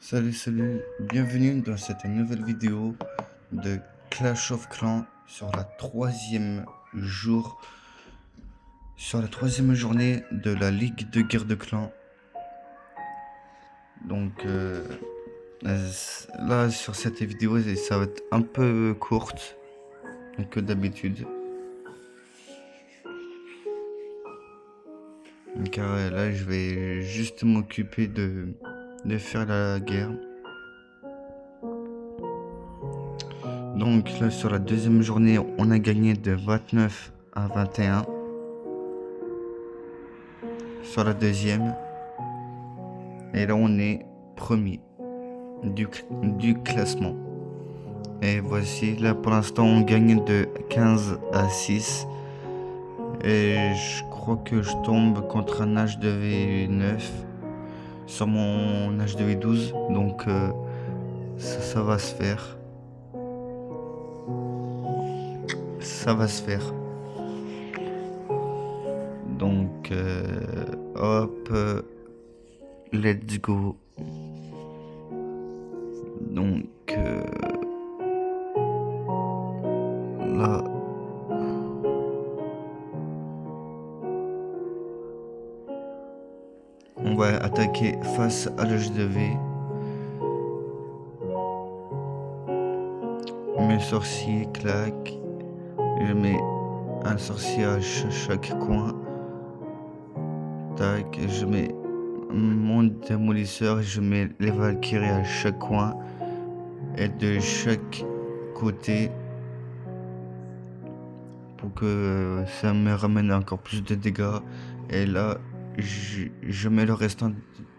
Salut, bienvenue dans cette nouvelle vidéo de Clash of Clans sur la troisième journée de la Ligue de guerre de clans. Donc là sur cette vidéo ça va être un peu courte que d'habitude, car là je vais juste m'occuper de faire la guerre. Donc là sur la deuxième journée on a gagné de 29 à 21 sur la deuxième, et là on est premier du classement. Et voici, là pour l'instant on gagne de 15 à 6, et je crois que je tombe contre un HDV9 sur mon HDV12, donc ça va se faire. Ça va se faire. Donc hop, let's go. Donc là on va attaquer face à l'HDV. Mes sorciers claquent. Je mets un sorcier à chaque coin. Tac, je mets mon démolisseur, je mets les Valkyries à chaque coin et de chaque côté pour que ça me ramène encore plus de dégâts. Et là je mets le restant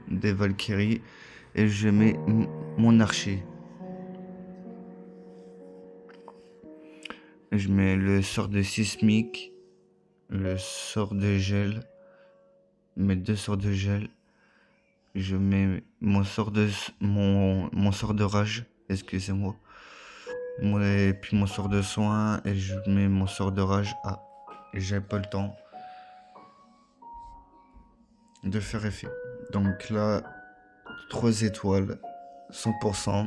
des Valkyries et je mets mon archer. Je mets le sort de sismique, le sort de gel, mes deux sorts de gel. Je mets mon sort de rage, excusez-moi. Et puis mon sort de soin, et je mets mon sort de rage. Ah, j'ai pas le temps de faire effet. Donc là, 3 étoiles, 100%.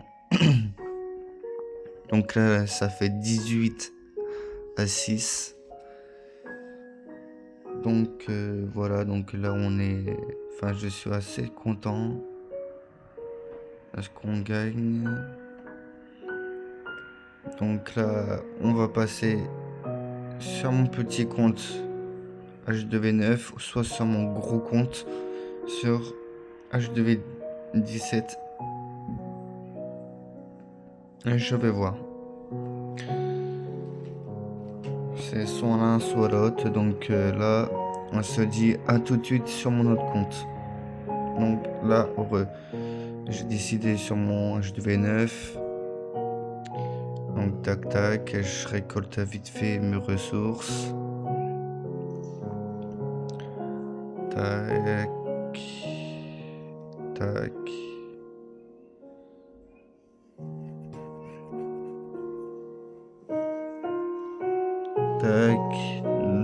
Donc là, ça fait 18 à 6. Donc voilà, donc là on est... Enfin, je suis assez content. Est-ce qu'on gagne? Donc là, on va passer sur mon petit compte HDV9, soit sur mon gros compte sur HDV17. Et je vais voir. C'est soit l'un soit l'autre. Donc là, on se dit à tout de suite sur mon autre compte. Donc là, j'ai décidé sur mon HDV9. Donc tac, je récolte vite fait mes ressources. Tac.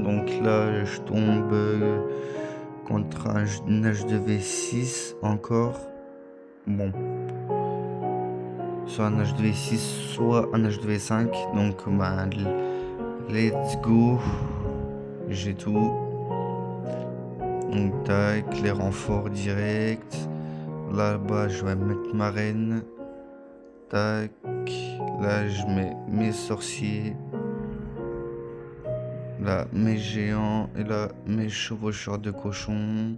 Donc là je tombe contre un HDV6 encore. Bon, soit un HDV6 soit un HDV5. Donc let's go. J'ai tout. Donc tac, les renforts directs. Là-bas je vais mettre ma reine. Tac. Là je mets mes sorciers. Là mes géants. Et là mes chevaucheurs de cochons.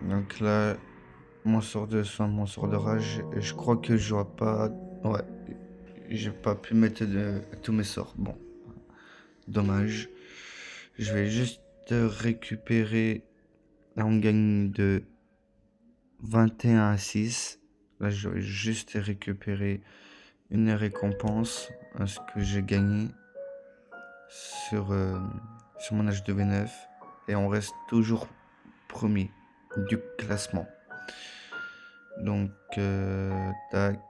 Donc là mon sort de soin, mon sort de rage. Et je crois que j'aurais pas... Ouais, j'ai pas pu mettre tous mes sorts. Bon, dommage. Je vais juste récupérer. Là on gagne de 21 à 6. Là je vais juste récupérer une récompense à ce que j'ai gagné sur mon HDV9. Et on reste toujours premier du classement. Donc tac,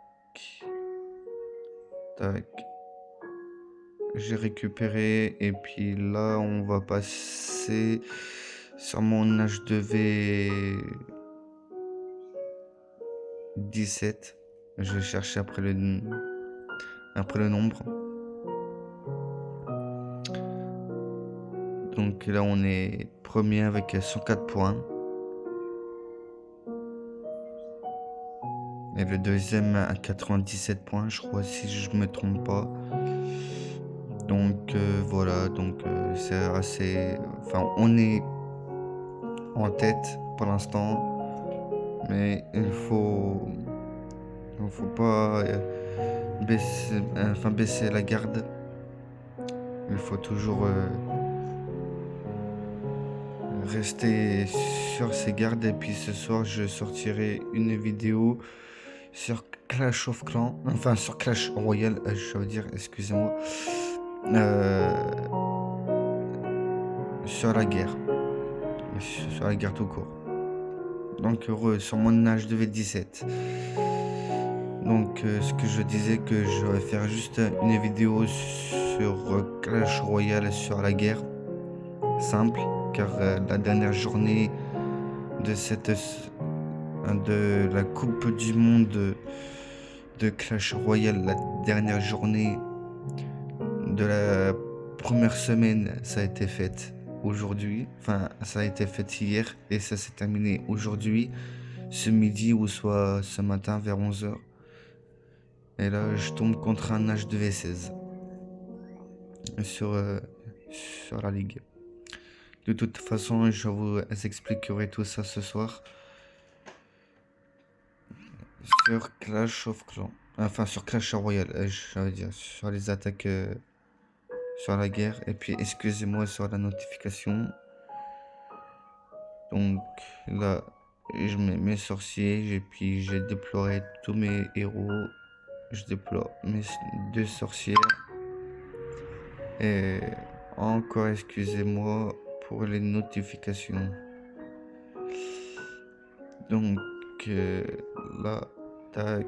j'ai récupéré. Et puis là on va passer sur mon HDV 17. Je vais chercher après le nombre. Donc là, on est premier avec 104 points. Et le deuxième à 97 points, je crois, si je me trompe pas. Donc voilà, donc c'est assez... Enfin, on est en tête pour l'instant, mais il faut pas baisser la garde. Il faut toujours rester sur ses gardes. Et puis ce soir, je sortirai une vidéo sur Clash of Clans, enfin sur Clash Royale, je veux dire, excusez-moi, sur la guerre tout court. Donc heureux sur mon âge de V17. Donc ce que je disais, que je vais faire juste une vidéo sur Clash Royale sur la guerre simple, car la dernière journée de de la Coupe du Monde de Clash Royale, la dernière journée de la première semaine, ça a été faite aujourd'hui. Enfin, ça a été fait hier et ça s'est terminé aujourd'hui, ce midi ou soit ce matin vers 11h. Et là, je tombe contre un H2V16 sur la ligue. De toute façon, je vous expliquerai tout ça ce soir sur Clash of Clans. Enfin, sur Clash Royale, je veux dire, sur les attaques, sur la guerre. Et puis, excusez-moi sur la notification. Donc là, je mets mes sorciers et puis j'ai déployé tous mes héros. Je déploie mes 2 sorcières. Et encore excusez-moi pour les notifications. Donc là, tac.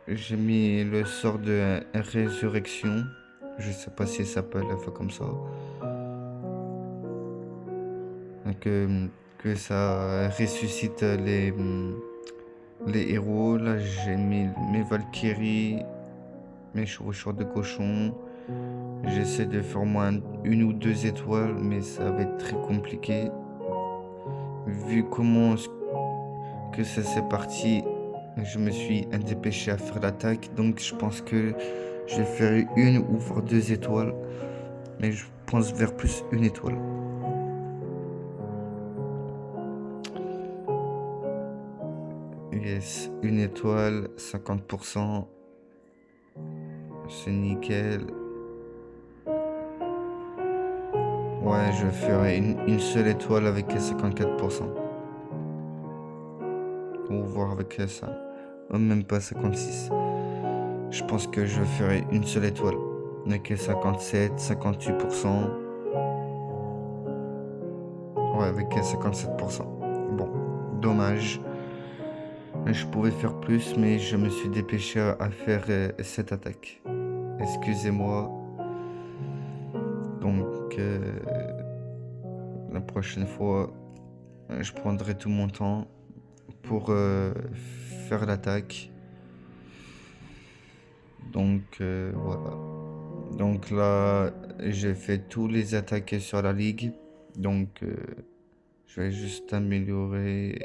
J'ai mis le sort de résurrection. Je sais pas si ça s'appelle comme ça. Donc, que ça ressuscite les héros. Là, j'ai mis mes Valkyries, mes chevaucheurs de cochon. J'essaie de faire au moins 1 ou 2 étoiles, mais ça va être très compliqué. Vu comment que ça s'est parti, je me suis dépêché à faire l'attaque. Donc, je pense que je vais faire 1 ou voire 2 étoiles. Mais je pense vers plus 1 étoile. Yes, 1 étoile, 50%. C'est nickel. Ouais, je ferai une seule étoile avec 54%. Ou voir avec ça. Même pas 56. Je pense que je ferai une seule étoile. Avec 57, 58%. Ouais, avec 57%. Bon, dommage. Je pouvais faire plus, mais je me suis dépêché à faire cette attaque. Excusez-moi. Donc, la prochaine fois, je prendrai tout mon temps pour faire l'attaque. Donc, voilà. Donc là, j'ai fait tous les attaques sur la ligue. Donc, je vais juste améliorer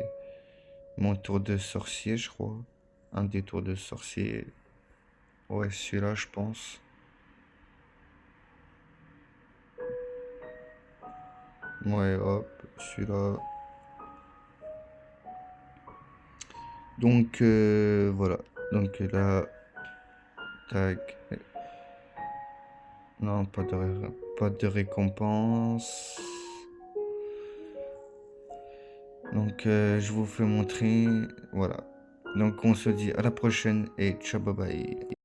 mon tour de sorcier, je crois. Un des tours de sorcier. Ouais, celui-là, je pense. Ouais, hop, celui-là. Donc, voilà. Donc là, tac. Non, pas de récompense. Donc, je vous fais montrer. Voilà. Donc, on se dit à la prochaine et ciao, bye bye.